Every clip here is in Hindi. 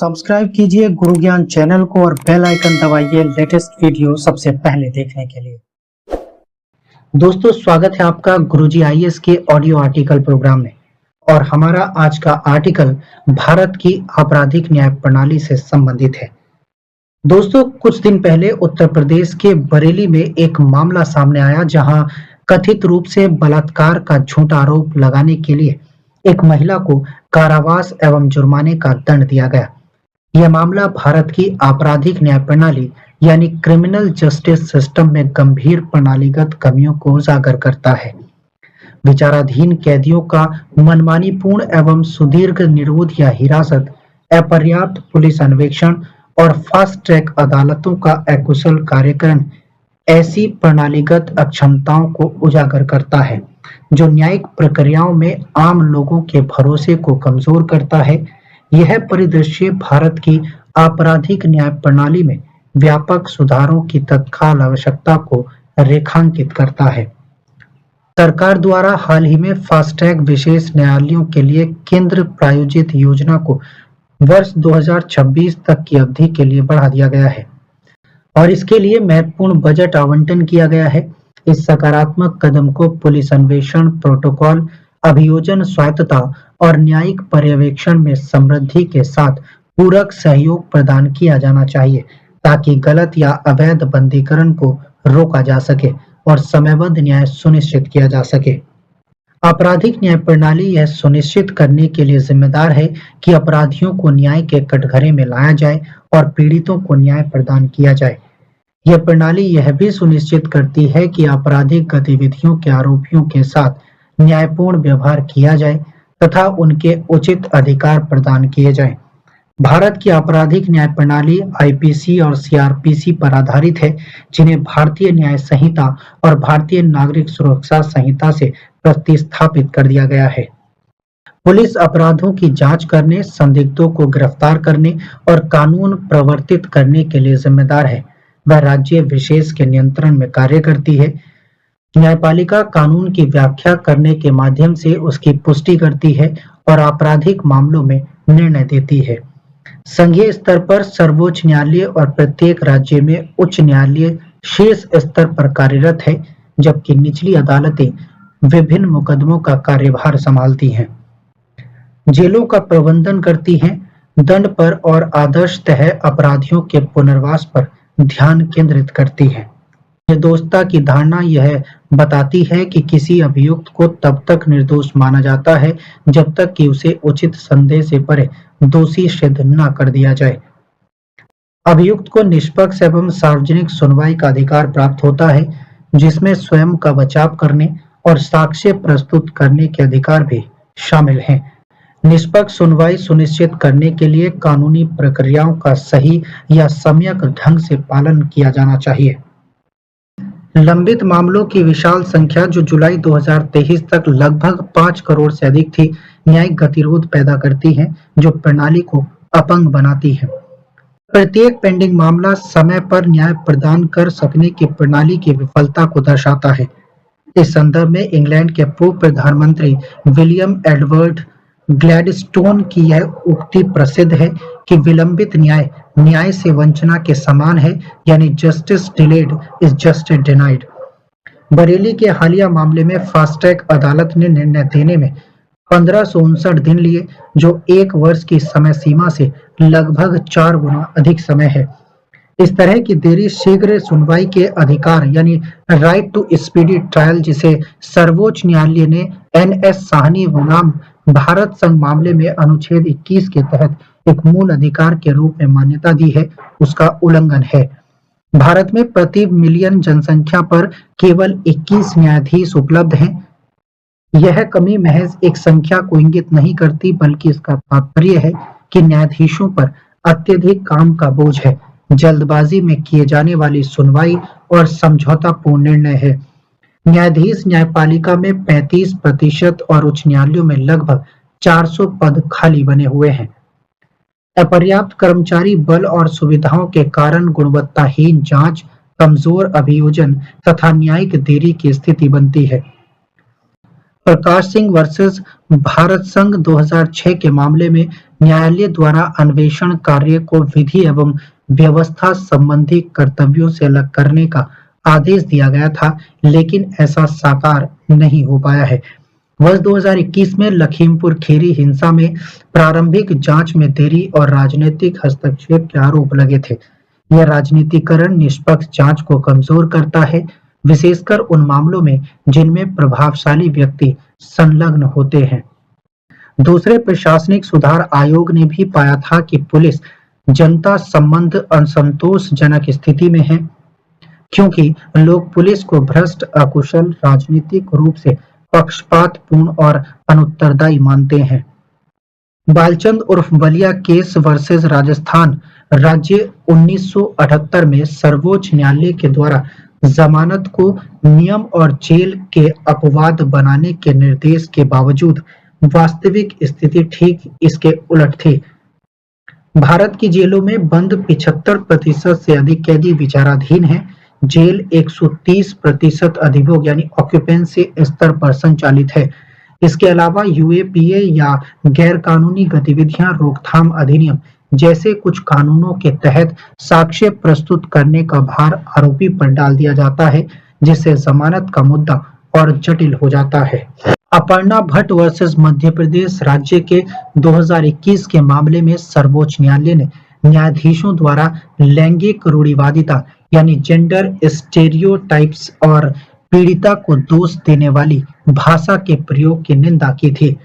सब्सक्राइब कीजिए गुरु ज्ञान चैनल को और बेल आइकन दबाइए लेटेस्ट वीडियो सबसे पहले देखने के लिए। दोस्तों, स्वागत है आपका गुरुजी आईएएस के ऑडियो आर्टिकल प्रोग्राम में। और हमारा आज का आर्टिकल भारत की आपराधिक न्याय प्रणाली से संबंधित है। दोस्तों, कुछ दिन पहले उत्तर प्रदेश के बरेली में एक मामला सामने आया जहां कथित रूप से बलात्कार का झूठा आरोप लगाने के लिए एक महिला को कारावास एवं जुर्माने का दंड दिया गया। यह मामला भारत की आपराधिक न्याय प्रणाली यानी क्रिमिनल जस्टिस सिस्टम में गंभीर प्रणालीगत कमियों को उजागर करता है। विचाराधीन कैदियों का मनमानीपूर्ण एवं सुदीर्घ निरोध या हिरासत, अपर्याप्त पुलिस अन्वेषण और फास्ट ट्रैक अदालतों का अकुशल कार्यक्रम ऐसी प्रणालीगत अक्षमताओं को उजागर करता है जो न्यायिक प्रक्रियाओं में आम लोगों के भरोसे को कमजोर करता है। यह परिदृश्य भारत की आपराधिक न्याय प्रणाली में व्यापक सुधारों की तत्काल आवश्यकता को रेखांकित करता है। सरकार द्वारा हाल ही में फास्ट ट्रैक विशेष न्यायालयों के लिए केंद्र प्रायोजित योजना को वर्ष 2026 तक की अवधि के लिए बढ़ा दिया गया है और इसके लिए महत्वपूर्ण बजट आवंटन किया गया है। इस सकारात्मक कदम को पुलिस अन्वेषण, प्रोटोकॉल, अभियोजन स्वायत्तता और न्यायिक पर्यवेक्षण में समृद्धि के साथ पूरक सहयोग प्रदान किया जाना चाहिए ताकि गलत या अवैध बंदीकरण को रोका जा सके और समयबद्ध न्याय सुनिश्चित किया जा सके। आपराधिक न्याय प्रणाली यह सुनिश्चित करने के लिए जिम्मेदार है कि अपराधियों को न्याय के कटघरे में लाया जाए और पीड़ितों को न्याय प्रदान किया जाए। यह प्रणाली यह भी सुनिश्चित करती है कि आपराधिक गतिविधियों के आरोपियों के साथ न्यायपूर्ण व्यवहार किया जाए तथा उनके उचित अधिकार प्रदान किए जाएं। भारत की आपराधिक न्याय प्रणाली आईपीसी और सीआरपीसी पर आधारित है, जिन्हें भारतीय न्याय संहिता और भारतीय नागरिक सुरक्षा संहिता से प्रतिस्थापित कर दिया गया है। पुलिस अपराधों की जांच करने, संदिग्धों को गिरफ्तार करने और कानून प्रवर्तित करने के लिए जिम्मेदार है। वह राज्य विशेष के नियंत्रण में कार्य करती है। न्यायपालिका कानून की व्याख्या करने के माध्यम से उसकी पुष्टि करती है और आपराधिक मामलों में निर्णय देती है। संघीय स्तर पर सर्वोच्च न्यायालय और प्रत्येक राज्य में उच्च न्यायालय शीर्ष स्तर पर कार्यरत है, जबकि निचली अदालतें विभिन्न मुकदमों का कार्यभार संभालती हैं, जेलों का प्रबंधन करती हैं, दंड पर और आदर्शतः अपराधियों के पुनर्वास पर ध्यान केंद्रित करती हैं। निर्दोषता की धारणा यह बताती है कि किसी अभियुक्त को तब तक निर्दोष माना जाता है जब तक कि उसे उचित संदेह से परे दोषी सिद्ध न कर दिया जाए। अभियुक्त को निष्पक्ष एवं सार्वजनिक सुनवाई का अधिकार प्राप्त होता है, जिसमें स्वयं का बचाव करने और साक्ष्य प्रस्तुत करने के अधिकार भी शामिल हैं। निष्पक्ष सुनवाई सुनिश्चित करने के लिए कानूनी प्रक्रियाओं का सही या सम्यक ढंग से पालन किया जाना चाहिए। लंबित मामलों की विशाल संख्या, जो जुलाई 2023 तक लगभग 5 करोड़ से अधिक थी, न्यायिक गतिरोध पैदा करती है जो प्रणाली को अपंग बनाती है। प्रत्येक पेंडिंग मामला समय पर न्याय प्रदान कर सकने की प्रणाली की विफलता को दर्शाता है। इस संदर्भ में इंग्लैंड के पूर्व प्रधानमंत्री विलियम एडवर्ड ग्लैडस्टोन की यह उक्ति प्रसिद्ध है कि विलंबित न्याय न्याय से वंचना के समान है, यानी justice delayed is justice denied. Bareilly के हालिया मामले में फास्ट ट्रैक अदालत ने निर्णय देने में 1559 दिन लिए, जो 1 वर्ष की समय सीमा से लगभग 4 गुना अधिक समय है। इस तरह की देरी शीघ्र सुनवाई के अधिकार यानी राइट टू स्पीडी ट्रायल, जिसे सर्वोच्च न्यायालय ने NS साहनी बनाम भारत संघ मामले में अनुच्छेद 21 के तहत एक मूल अधिकार के रूप में मान्यता दी है, उसका उल्लंघन है। भारत में प्रति मिलियन जनसंख्या पर केवल 21 न्यायाधीश उपलब्ध हैं। यह कमी महज एक संख्या को इंगित नहीं करती, बल्कि इसका तात्पर्य है कि न्यायाधीशों पर अत्यधिक काम का बोझ है, जल्दबाजी में किए जाने वाली सुनवाई और समझौतापूर्ण निर्णय है। न्यायाधीश न्यायपालिका में 35% और उच्च न्यायालयों में लगभग 400 पद खाली बने हुए हैं। अपर्याप्त कर्मचारी बल और सुविधाओं के कारण गुणवत्ताहीन जांच, कमजोर अभियोजन तथा न्यायिक देरी की स्थिति बनती है। प्रकाश सिंह वर्सेस भारत संघ 2006 के मामले में न्यायालय द्वारा अन्वेषण कार्य को विधि एवं व्यवस्था संबंधी कर्तव्यों से अलग करने का आदेश दिया गया था, लेकिन ऐसा साकार नहीं हो पाया है। वर्ष 2021 में लखीमपुर खीरी हिंसा में प्रारंभिक जांच में देरी और राजनीतिक हस्तक्षेप के आरोप लगे थे। यह राजनीतिकरण निष्पक्ष जांच को कमजोर करता है, विशेषकर उन मामलों में जिनमें प्रभावशाली व्यक्ति संलग्न होते हैं। दूसरे प्रशासनिक सुधार आयोग ने भी पाया था कि पुलिस जनता संबंध असंतोषजनक स्थिति में है, क्योंकि लोग पुलिस को भ्रष्ट, अकुशल, राजनीतिक रूप से पक्षपातपूर्ण और अनुत्तरदायी मानते हैं। बालचंद उर्फ बलिया केस वर्सेस राजस्थान राज्य 1978 में सर्वोच्च न्यायालय के द्वारा जमानत को नियम और जेल के अपवाद बनाने के निर्देश के बावजूद वास्तविक स्थिति ठीक इसके उलट थी। भारत की जेलों में बंद 75% से अधिक कैदी विचाराधीन हैं। जेल 130% अधिभोग यानी ऑक्यूपेंसी स्तर पर संचालित है। इसके अलावा यूएपीए या गैर कानूनी गतिविधियां रोकथाम अधिनियम जैसे कुछ कानूनों के तहत साक्ष्य प्रस्तुत करने का भार आरोपी पर डाल दिया जाता है, जिससे जमानत का मुद्दा और जटिल हो जाता है। अपर्णा भट्ट वर्सेस मध्य प्रदेश राज्य के 2021 के मामले में सर्वोच्च न्यायालय ने न्यायाधीशों द्वारा लैंगिक रूढ़िवादिता यानी जेंडर स्टेरियोटाइप्स और पीड़िता को दोष देने वाली भाषा के प्रयोग की निंदा की थी।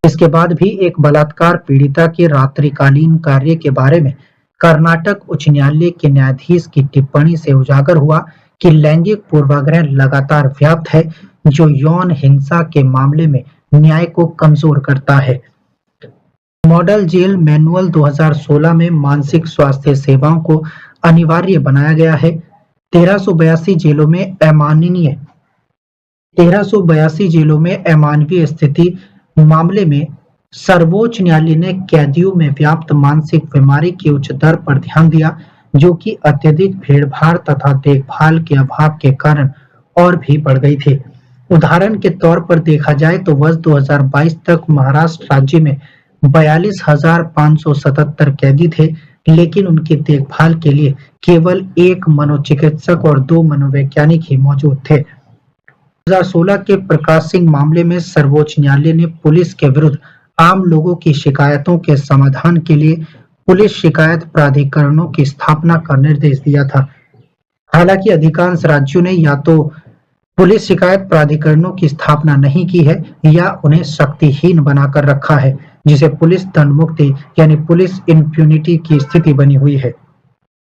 इसके बाद भी एक बलात्कार पीड़िता के रात्रिकालीन कार्य के बारे में कर्नाटक उच्च न्यायालय के न्यायाधीश की टिप्पणी से उजागर हुआ कि लैंगिक पूर्वाग्रह लगातार व्याप्त है, जो यौन हिंसा के मामले में न्याय को कमजोर करता है। मॉडल जेल मैनुअल 2016 में मानसिक स्वास्थ्य सेवाओं को अनिवार्य बनाया गया है। 1382 जेलों में अमानवीय स्थिति मामले में सर्वोच्च न्यायालय ने कैदियों में व्याप्त मानसिक बीमारी की उच्च दर पर ध्यान दिया, जो कि अत्यधिक भीड़भाड़ तथा देखभाल के अभाव के कारण और भी बढ़ गई थी। उदाहरण के तौर पर देखा जाए तो वर्ष 2022 तक महाराष्ट्र राज्य में 42,577 कैदी थे, लेकिन उनकी देखभाल के लिए केवल एक मनोचिकित्सक और 2 मनोवैज्ञानिक ही मौजूद थे। 2016 के प्रकाश सिंह मामले में सर्वोच्च न्यायालय ने पुलिस के विरुद्ध आम लोगों की शिकायतों के समाधान के लिए पुलिस शिकायत प्राधिकरणों की स्थापना का निर्देश दिया था। हालांकि अधिकांश राज्यों ने या तो पुलिस शिकायत प्राधिकरणों की स्थापना नहीं की है या उन्हें शक्तिहीन बनाकर रखा है, जिसे पुलिस दंड मुक्ति यानी पुलिस इम्प्यूनिटी की स्थिति बनी हुई है।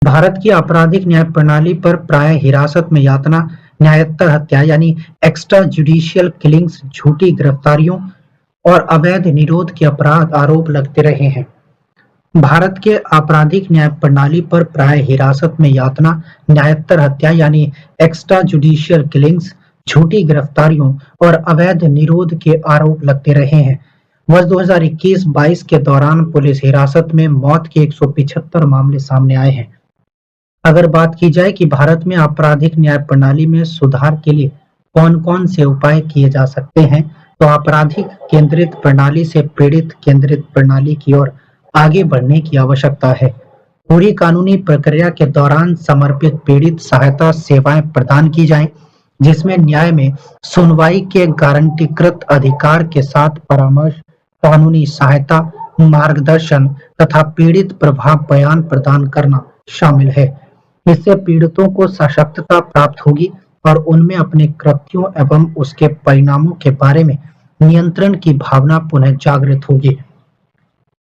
भारत की आपराधिक न्याय प्रणाली पर प्राय हिरासत में यातना, न्यायोत्तर हत्या यानी एक्स्ट्रा जुडिशियल किलिंग्स, झूठी गिरफ्तारियों और अवैध निरोध के अपराध आरोप लगते रहे हैं। भारत के आपराधिक न्याय प्रणाली पर प्राय हिरासत में यातना, न्यायोत्तर हत्या यानी एक्स्ट्रा जुडिशियल किलिंग्स, झूठी गिरफ्तारियों और अवैध निरोध के आरोप लगते रहे हैं। वर्ष 2021-22 के दौरान पुलिस हिरासत में मौत के 175 मामले सामने आए हैं। अगर बात की जाए कि भारत में आपराधिक न्याय प्रणाली में सुधार के लिए कौन-कौन से उपाय किए जा सकते हैं, तो आपराधिक केंद्रित प्रणाली से पीड़ित केंद्रित प्रणाली की ओर आगे बढ़ने की आवश्यकता है। पूरी कानूनी प्रक्रिया के दौरान समर्पित पीड़ित सहायता सेवाएं प्रदान की जाएं, जिसमें न्याय में सुनवाई के गारंटीकृत अधिकार के साथ परामर्श, कानूनी सहायता, मार्गदर्शन तथा पीड़ित प्रभाव बयान प्रदान करना शामिल है। इससे पीड़ितों को सशक्तता प्राप्त होगी और उनमें अपने कृत्यों एवं उसके परिणामों के बारे में नियंत्रण की भावना पुनः जागृत होगी।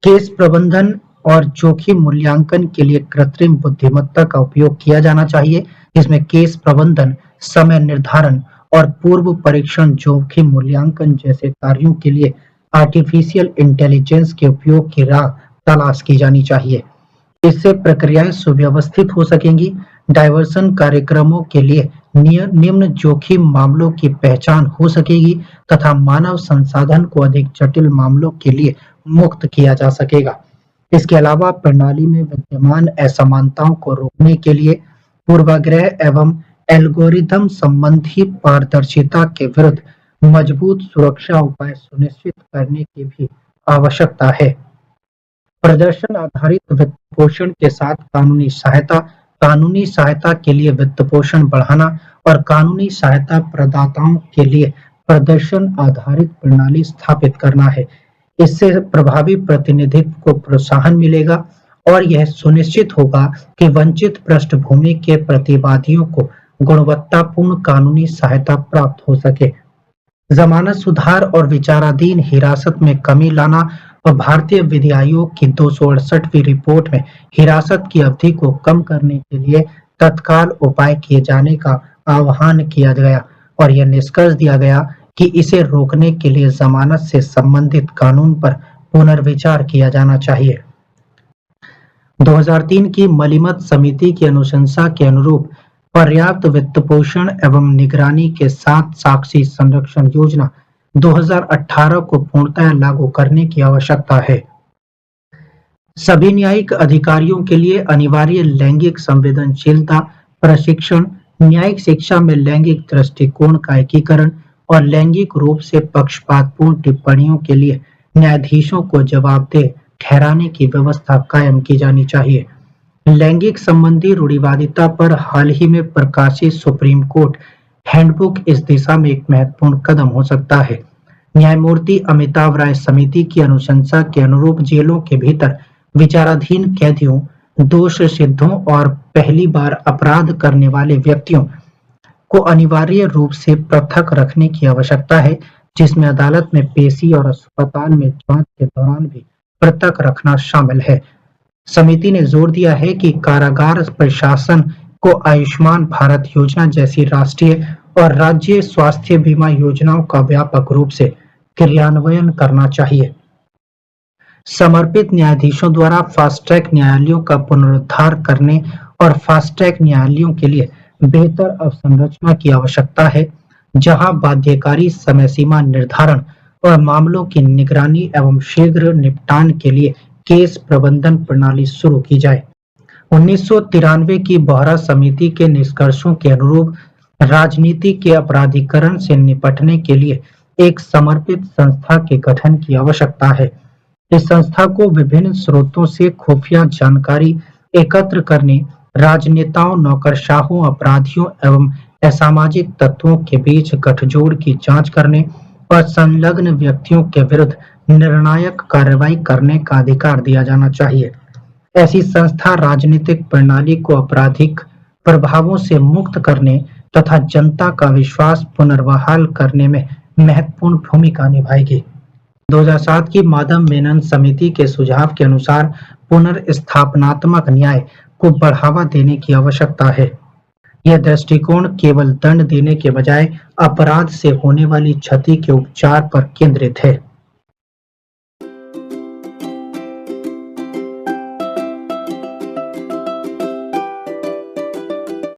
केस प्रबंधन और जोखिम मूल्यांकन के लिए कृत्रिम बुद्धिमत्ता का उपयोग किया जाना चाहिए, जिसमें केस प्रबंधन, समय निर्धारण और पूर्व परीक्षण, जोखिम मूल्यांकन जैसे कार्यों के लिए आर्टिफिशियल इंटेलिजेंस के उपयोग की राह तलाश की जानी चाहिए। इससे प्रक्रियाएं सुव्यवस्थित हो सकेंगी। डायवर्सन कार्यक्रमों के लिए निम्न जोखिम मामलों की पहचान हो सकेगी तथा मानव संसाधन को अधिक जटिल मामलों के लिए मुक्त किया जा सकेगा। इसके अलावा प्रणाली में विद्यमान असमानताओं को रोकने के लिए पूर्वाग्रह एवं एल्गोरिथम संबंधी पारदर्शिता के विरुद्ध मजबूत सुरक्षा उपाय सुनिश्चित करने की भी आवश्यकता है। प्रदर्शन आधारित वित्तपोषण के साथ कानूनी सहायता के लिए वित्तपोषण बढ़ाना और कानूनी सहायता प्रदाताओं के लिए प्रदर्शन आधारित प्रणाली स्थापित करना है। इससे प्रभावी प्रतिनिधित्व को प्रोत्साहन मिलेगा और यह सुनिश्चित होगा कि वंचित पृष्ठभूमि के प्रतिवादियों को गुणवत्तापूर्ण कानूनी सहायता प्राप्त हो सके। जमानत सुधार और विचाराधीन हिरासत में कमी लाना और भारतीय विधि आयोग की 268वीं रिपोर्ट में हिरासत की अवधि को कम करने के लिए तत्काल उपाय किए जाने का आह्वान किया गया और यह निष्कर्ष दिया गया कि इसे रोकने के लिए जमानत से संबंधित कानून पर पुनर्विचार किया जाना चाहिए। 2003 की मलिमत समिति की अनुशंसा के अनुरूप पर्याप्त वित्तपोषण एवं निगरानी के साथ साक्षी संरक्षण योजना 2018 को पूर्णतः लागू करने की आवश्यकता है। सभी न्यायिक अधिकारियों के लिए अनिवार्य लैंगिक संवेदनशीलता प्रशिक्षण, न्यायिक शिक्षा में लैंगिक दृष्टिकोण का एकीकरण और लैंगिक रूप से पक्षपातपूर्ण टिप्पणियों के लिए न्यायाधीशों को जवाबदेह ठहराने की व्यवस्था कायम की जानी चाहिए। लैंगिक संबंधी रूढ़िवादिता पर हाल ही में प्रकाशित सुप्रीम कोर्ट हैंडबुक इस दिशा में एक महत्वपूर्ण कदम हो सकता है। न्यायमूर्ति अमिताभ राय समिति की अनुशंसा के अनुरूप जेलों के भीतर विचाराधीन कैदियों, दोष सिद्धों और पहली बार अपराध करने वाले व्यक्तियों को अनिवार्य रूप से पृथक रखने की आवश्यकता है, जिसमें अदालत में पेशी और अस्पताल में जांच के दौरान भी पृथक रखना शामिल है। समिति ने जोर दिया है कि कारागार प्रशासन को आयुष्मान भारत योजना जैसी राष्ट्रीय और राज्य स्वास्थ्य बीमा योजनाओं का व्यापक रूप से क्रियान्वयन करना चाहिए। समर्पित न्यायाधीशों द्वारा फास्ट ट्रैक न्यायालयों का पुनरुद्धार करने और फास्ट ट्रैक न्यायालयों के लिए बेहतर अवसंरचना की आवश्यकता है, जहां बाध्यकारी समय सीमा निर्धारण और मामलों की निगरानी एवं शीघ्र निपटान के लिए केस प्रबंधन प्रणाली शुरू की जाए। 1993 की बोहरा समिति के निष्कर्षों के अनुरूप राजनीति के अपराधीकरण से निपटने के लिए एक समर्पित संस्था के गठन की आवश्यकता है। इस संस्था को विभिन्न स्रोतों से खुफिया जानकारी एकत्र करने, राजनेताओं, नौकरशाहों, अपराधियों एवं असामाजिक तत्वों के बीच गठजोड़ की जांच करने और संलग्न व्यक्तियों के विरुद्ध निर्णायक कार्रवाई करने का अधिकार दिया जाना चाहिए। ऐसी संस्था राजनीतिक प्रणाली को आपराधिक प्रभावों से मुक्त करने तथा जनता का विश्वास पुनर्बहाल करने में महत्वपूर्ण भूमिका निभाएगी। 2007 की माधव मेनन समिति के सुझाव के अनुसार पुनर्स्थापनात्मक न्याय को बढ़ावा देने की आवश्यकता है। यह दृष्टिकोण केवल दंड देने के बजाय अपराध से होने वाली क्षति के उपचार पर केंद्रित है।